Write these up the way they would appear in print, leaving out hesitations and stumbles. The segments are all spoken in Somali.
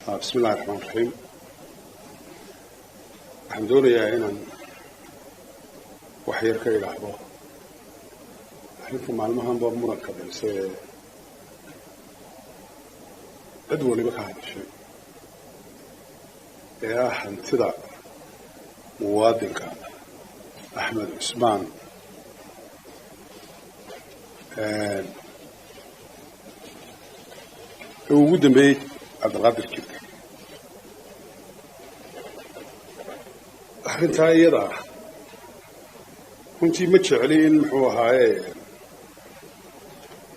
بسم الله الرحمن الرحيم. الحمد لله إن وحير كي لعبه. حيث معلومها نضرب مركب سي أدوى اللي بكهذا الشيء. يا حنتدع موادن كان أحمد عثمان وجود بيت عبد القادر كده. أنت أيضا كنت متشعلين محوها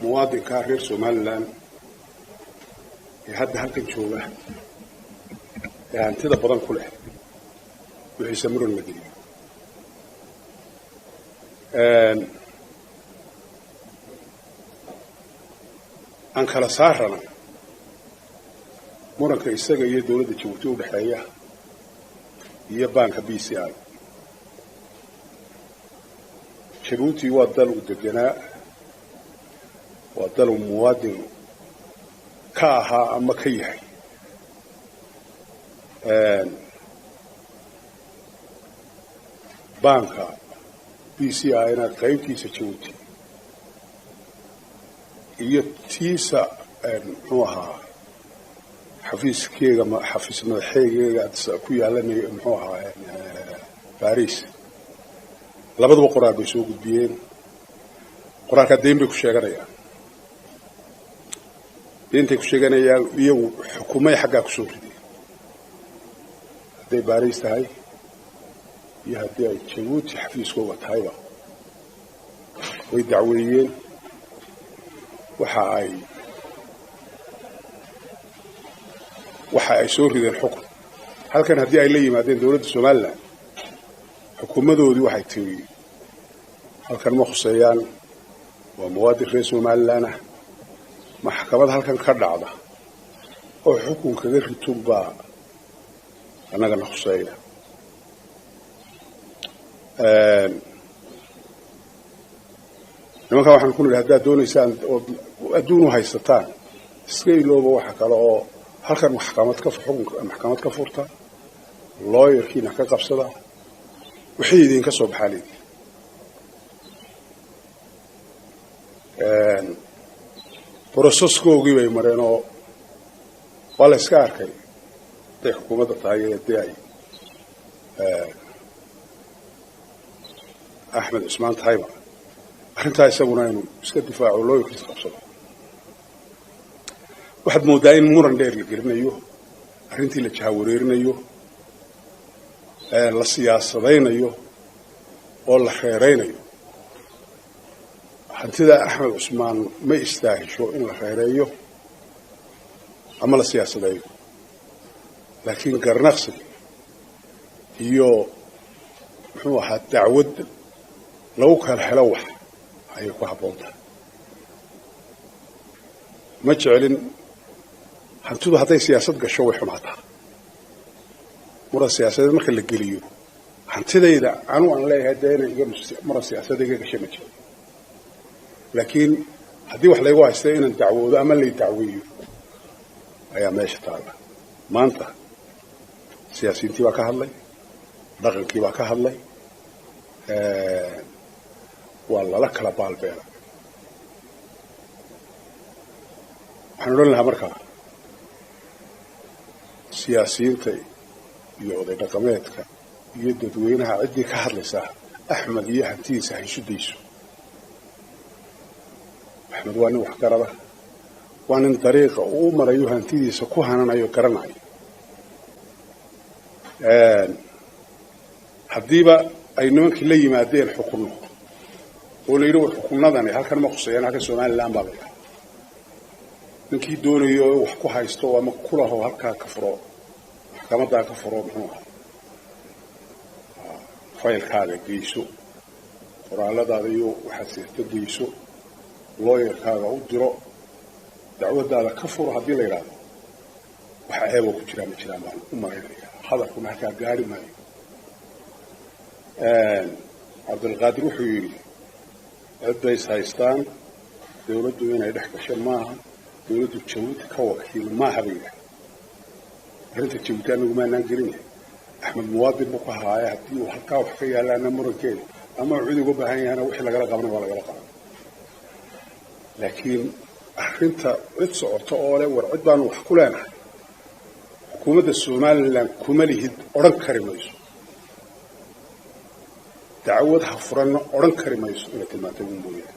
مواد كارير سومالان يهد هلكن شوله يعني تدا بدن كله ويسمرون المدينة أن كلا صارنا مرنك إستجا يدولة جوتو بحياة يبان كبيسي عاد شروطي وضلوا الدجناء وضلوا مواد كاها أما كيها بانكا بيسي عينا قيمتي سجوتي يتيسا نوها حفيز كيغا حفيز مدحيغا كويا لمي محوها باريس labadaba qoraal bay soo gudbiyeen qoraalka deyn bay ku sheeganayaan deentay ku sheeganayaan iyagu xukuumay xagga ku soo rideen haday baaris tahay iyo haddii ay Djibouti xafiiskooda tahayba way dacweeyeen waxa ay soo rideen xukun halkan haddii ay la yimaadeen dawladda Soomaaliland xukuumadoodii waxay tiri halkan ma khuseeyaan waa muwaadin reer Soomaaliland maxkamad halkan ka dhacda oo xukun kaga ritubba anaga na khuseeya nimanka waxaan ku nidhi haddaad doonaysaan oo adduun u haysataan iska ilooba waxa kale oo halkan maxkamad ka furta lawyerkiina ka qabsada wixii idinka soo baxay processkoogii bay mareen oo waa la iska arkay day xukuumadda tahay ee ay Axmed Cusmaan tahayba arrintaa isaguna inuu iska difaaco lawyerkiisa qabsado waxaad moodaa in muran dheer la gelinayo arrintii la jahawareerinayo la siyaasadaynayo oo la xeeraynayo hantida Axmed Cusmaan ma istaahisho in la xeereeyo ama la siyaasadayo laakiin garnaqsi iyo muxuu ahaa dacwad lagu kala helo wax ayay ku habboon tahay ma jecelin hantidu hadday siyaasad gasho way xumaataa muran siyaasadeed marka la geliyo hantidayda anu aan leeyahay deena iga muran siyaasadeed iga gashay ma jiro laakiin haddii wax laygu haysto inaan dacwoodo ama lay dacweeyo ayaa meesha taala maanta siyaasiyiintii baa ka hadlay dhaqankii baa ka hadlay waa lala kala baalbeela waxaan odhan lahaa markaa siyaasiyiinta iyo oday dhaqameedka iyo dadweynaha ciddii ka hadlaysa Axmed iyo hantidiisa hayshudayso Axmed waa nin wax garada waa nin dariiqa uu marayo hantidiisa ku hananayo garanayo haddiiba ay nimankii la yimaadeen xukunno oo la yidhi war xukunnadani halkan ma khuseeyaan halkan Somaliland baa laga ninkii doonayo wax ku haysto ama kulaho halkaa ka furo maxkamadda ka furo muxuu ahaa faylkaaga geyso qoraaladaada iyo waxaad sirta geyso lawyerkaaga u diro dacwadaada ka furo haddii la yidhaahdo waxa ceebo ku jiraa ma jiraan baan u malaynaya hadalkuna halkaa gaari maayo cabdilqaadir wuxuu yidhi ciddays haystaan dawladdu inay dhex gasho maaha dawladdu Djibouti ka wakiil maaha bay arrinta Jabuuti anagu maanaan gelin Axmed Muwaadin buu ka haaya haddii uu halkaa wax ka yaalaana murankeeda ama cid uga baahan yahayna wixii lagala qaban waa lagala qaban laakiin arrinta cid socoto oo leh war cid baan wax ku leenahay xukuumadda Somaliland kuma lihid oran kari mayso dacwad ha furan oran kari mayso inay tilmaantay ugu mooyaan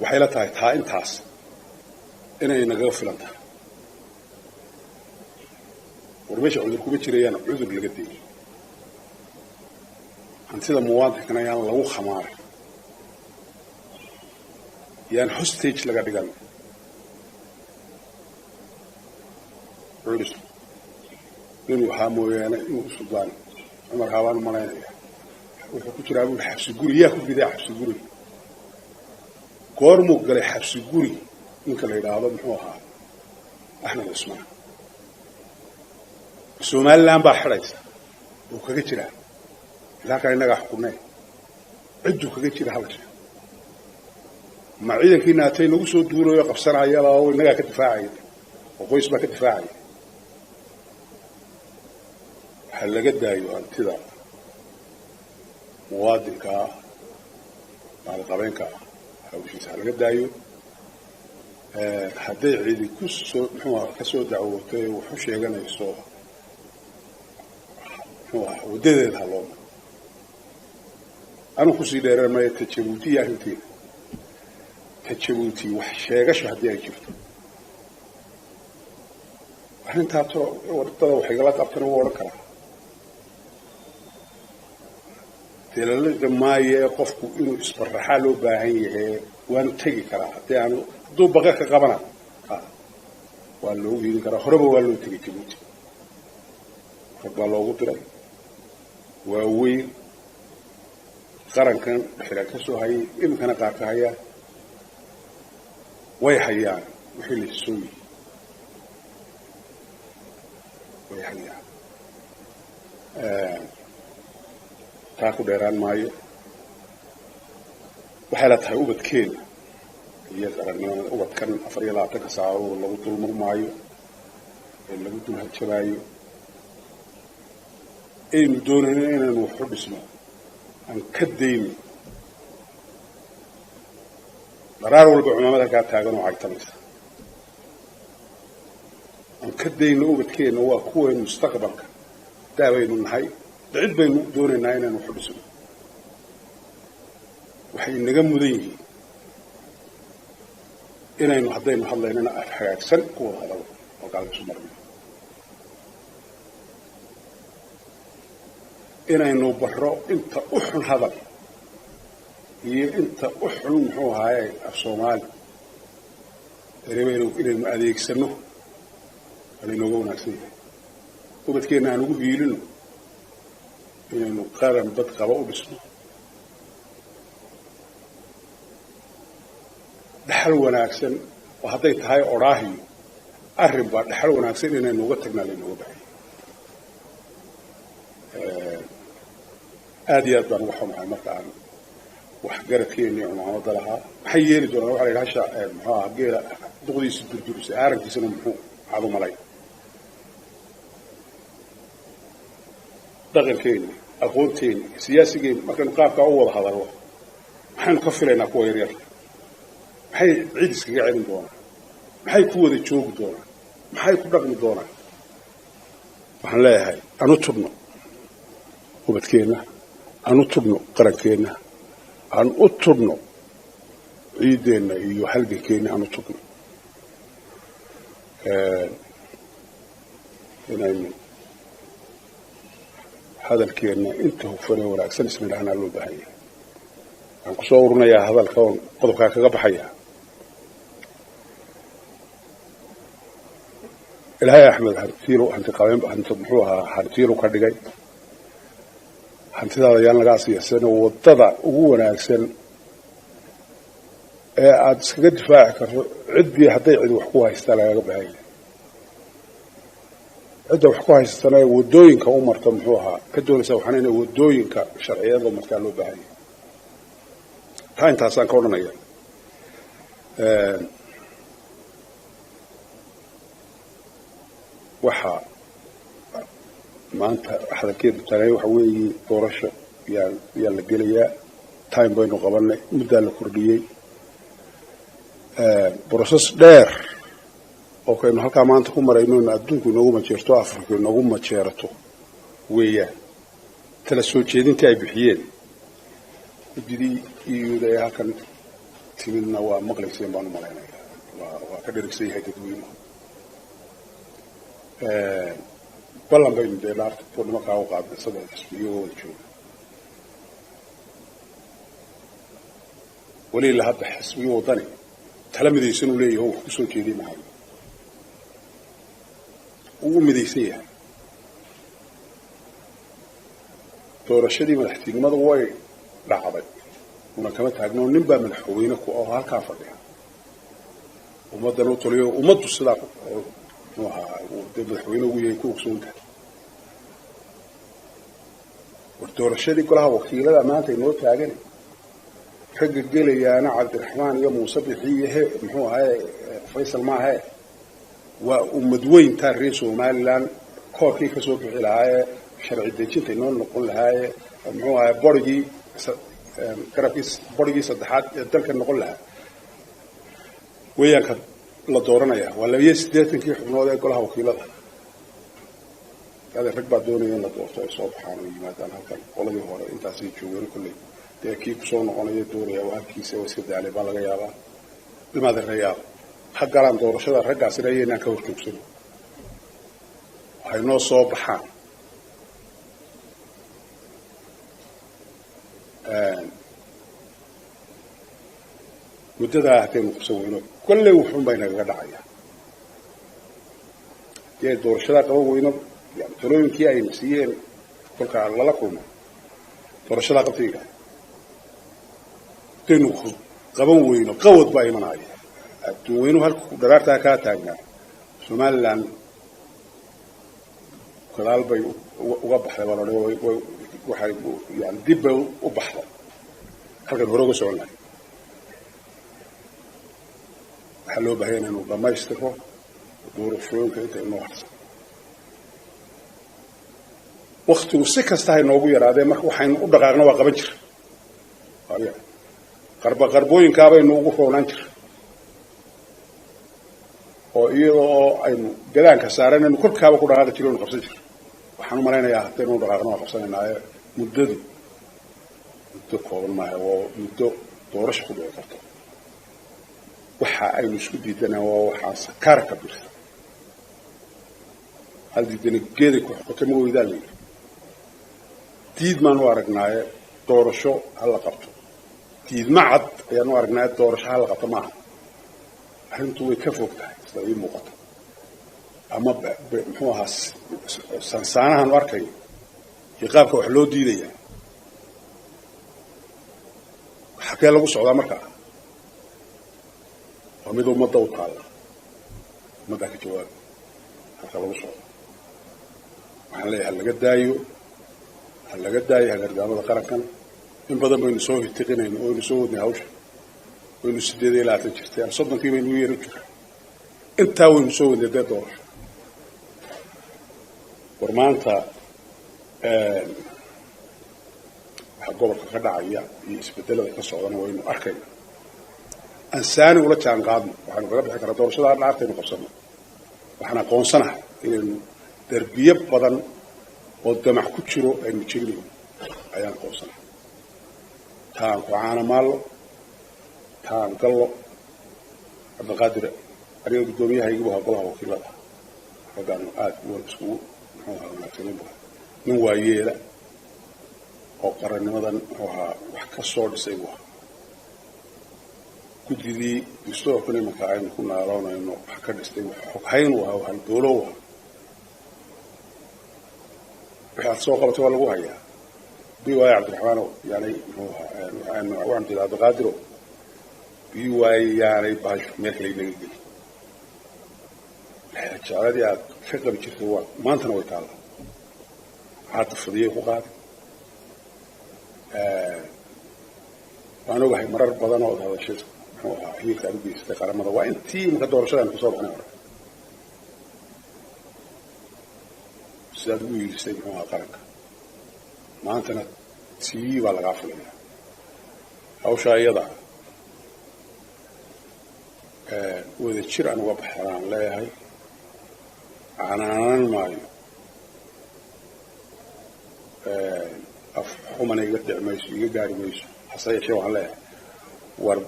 waxay la tahay taa intaas inay naga filan tahay warmeesha cudur kuma jirayaan cudur laga deeyay hantida muwaadinkan ayaan lagu khamaarey yaan hostage laga dhigan culis inuu waxaa mooyaane inuu sudaan cumar haabaan malaynaya wuxuu ku jiraa buu xabsi guri yaa ku biday xabsi guri goormuu galay xabsi guri ninka la yidhaahdo muxuu ahaa Axmed Cusmaan Somaliland baa xidhaysa uu kaga jiraa ilaa ka inaga xukunay ciddu kaga jira halka ma ciidankiina atay nagu soo duulayo qabsanaya oo inaga ka difaacay oo qoys baa ka difaacay hal laga daayo hantida muwaadinka maalqabeenka hawshiisa laga daayo hadday ciidi ku soo muxuu ka soo dacwootay wuxuu sheeganayso wadadeeda haloo anu ku sii dheeranay Jabuuti arrintii Jabuuti wax sheegasho haddii ay jirto arrintaas wadada waxay la qabtaan oo oran kara teelada maaye qofku inuu isbarraxa loo baahan yahay waan tagi karaa hadii aanu duu baqa ka qabana waa loo yeelin karaa horeba waa loo tagi Jabuuti rabaa loogu diray waa weyn qarankan xiriir ka soo hayay imkana qaar ka haya way hayaan wixii la soo way hayaan taa ku dheeraan maayo waxay la tahay ubadkeena iyo qaranimada ubadkan 24 saacadood lagu dulmar maayo ee lagu dul hajabaayo aynu doonayno inaan wax u dhisno aan ka dayno qaraar walba culimada ka taagan oo cagtamaysa aan ka dayno ubadkeena waa kuwa mustaqbalka daabaynu nahay cid baynu doonaynaa inaan wax u dhisno waxay naga mudan yihiin inaynu haddaynu hadlaynana hagaagsan ku wada hadalno oo gaalka Soomaaliya inaynu barro inta u xun hadal iyo inta u xun muxuu ahaayay af Soomaali inaynu adeegsano inaynu wanaagsan yahay ubadkeena aan ugu biilino inaynu qaran dad qaba u dhisno dhaxal wanaagsan oo hadday tahay oraahiyo arrin baa dhaxal wanaagsan inaynu uga tagnaa inuu baxay aad iyo aad baan uga xumahay marka aan wax garadkeeni culimada lahaa maxay yeeli doonaan waxa la yidhaahdaa muxuu ahaa geela duqdiisa durduris aarankiisana muxuu cadu malay dhaqankeeni aqoonteeni siyaasigeeni markaan qaabka u wada hadalno maxaynu ka filaynaa kuwa yaryar maxay cid iskaga celin doonaan maxay ku wada joogi doonaan maxay ku dhaqmi doonaan waxaan leeyahay anu tubno ubadkeena anu tubno qarankeena aan u tubno ciideena iyo halgankeena anu tubno inaynu hadalkeena inta hufan wanaagsan ismidahna loo baahan yahay aan ku soo ururinayaa hadalka oo qodobka kaga baxaya ilaahay Axmed hartiilo anti qabeyn anti muxuu ahaa hartiilo ka dhigay hantidaada yaan laga siiyay wadada ugu wanaagsan ee aad iskaga difaaci karto cidii hadday cid wax ku haystaan laga baahan yahay cidda wax ku haystaan wadooyinka u marta muxuu ahaa ka doonaysa waxaan inay wadooyinka sharciyada markaa loo baahan yahay taa intaasaan ka odhanaya waxa maanta hadalkeedu taagay waxa weeye doorasho yaa la gelayaa time baynu qabanay muddaa la kordhiyey process dheer oo kaynu halkaa maanta ku marayno in adduunku inoogu majeerto afrika inoogu majeerato weeyaan tala soo jeedintii ay bixiyeen ujedii iyuuda ee halkan timidna waa maqlayseen baan u malaynayaa waa ka dherigsan yahay dadweynuhu ballan baynu dee dhaarta nimankaa u qaadnay saddex xisbiyagoo wada jooga weli ilaa hadda xisbiyo wadani tala midaysan uu leeyahay wax ku soo jeediy mahay ugu midaysan yahay doorashadii madaxtinimada way dhacday una kama taagno nin baa madaxweyne ku oo halkaa fadhiya ummadan u taliyo ummaddu sidaa madaxweyne ugu yahay ku ogsoonta war doorashadii golaha wakiilada maanta inoo taagan ragga gelayaana cabdiraxmaan iyo muuse bixiye muxuu ahaye faysal maahe waa ummad weyntaa reer somaliland koorkii ka soo bixi lahaaye sharci dejinta inoo noqon lahaaye muxuu ahaye borigii borigii saddexaad ee dalka noqon lahaa weeyaanka la dooranaya waa 82 xubnood ee golaha wakiilada هذا ركب دوني إن الدكتور صبحان ويمادان هالكن قلبي هو أنت عسير جوين كله تأكيد صون قلنا يدوري أو هالكيس وسكت عليه بالله يابا لماذا الرياض حق على دور شذا رجع سريع نكور كبسنا هاي نو صبحان مدة هاتين كبسوينه كل وحوم بين الغدايا يا دور شذا قوينه يعني تلوين كي أي مسير كل كان الله لكم فرشلا قطيعة تنوخ قبوينه قوت باي مناي توينه هالدرارة كاتاعنا شمال لان كلال باي وبحر ولا وحي يعني دب وبحر هذا الهروب سؤالنا حلو بهينا إنه ما يستفوا دور فيهم كده إنه أحسن وقت وسكستها إنه يرى هذا ما هو حين أدققنا وقبجر قال قربوين كابا إنه وقفوا ننجر وإيه أي جلان كسارين إنه كل كابا كده هذا تلون قبسجر وحنو مرينا يا تلون أدققنا وقبسنا مدة قول ما هو مدة دورش كده يكتر وحا أي نسكت ديدنا وحا سكار كبير هل ديدنا جيدك وحكمه يدالي تيد ما نوارقناه دورشو هلا قبته تيد ما عد يا نوارقناه دورش هلا قبته معه هنتو يكفوك ده استوي مقطع أما محوها سنسانة هنواركي يقابك وحلو ديديا حكى له صعود أمريكا ومدو مضوا تعالى مدك جواب حكى له صعود عليه هلا قد دايو هالرجال قرقن إن بدل ما ينسوه التقنين أو ينسوه نهوش وينسدي ذي لا تجستي صدق كي من ويرجع أنت وينسوه ده دور ورمانتا حقوق كدعية يسبدل الكسران وينو أركين إنسان ولا كان قادم وحنا قرب حكر دور شذا على عارتين قصنا وحنا قونسنا إن تربية بدن ودمع كتشرو أي متشيلين أيام قوسنا تان قعانا مال تان قلو عبد القادر أريد الدنيا هيجيبوها قلها وكيلها هذا نقاد ورسول هو ناكلين بها من وايلا أو قرن مثلا هو وحكى الصور سيبوها كل ذي يستوى كل مكان كنا رانا إنه حكى الاستوى حين وها وهالدولوها waxaad soo qabatay waa lagu hayaa biwaay cabdiraxmaan yani waan jiraa abdulqaadir biwaay yani baash meel kale inaga geli jacladii aad ka qabi jirtay waa maantana way taalla waxaad fadiyay ku qaadi waan ogahay marar badan oo hadashay muxuu ahaa hiilka aad u geysatay qaramada waa intii marka doorashadan kusoo baxnay hore sidaad ugu yirisay muxuu ahaa qaranka maantana tii baa lagaa filayaa hawshaa iyada wada jir aan uga baxaan leeyahay aanaanan maayo af xumana iga dhici mayso iga gaari mayso hase yeeshee waxaan leeyahay war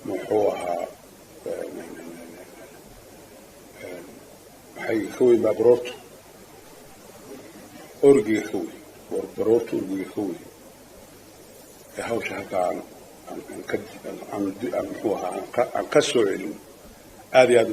muxuu ahaa maxay ka weyn baa baroortu orgiga ka weyn war baroortu orgiga ka weyn ee hawsha halkaa aan muxuu ahaa aan ka soo celin aad iyo aad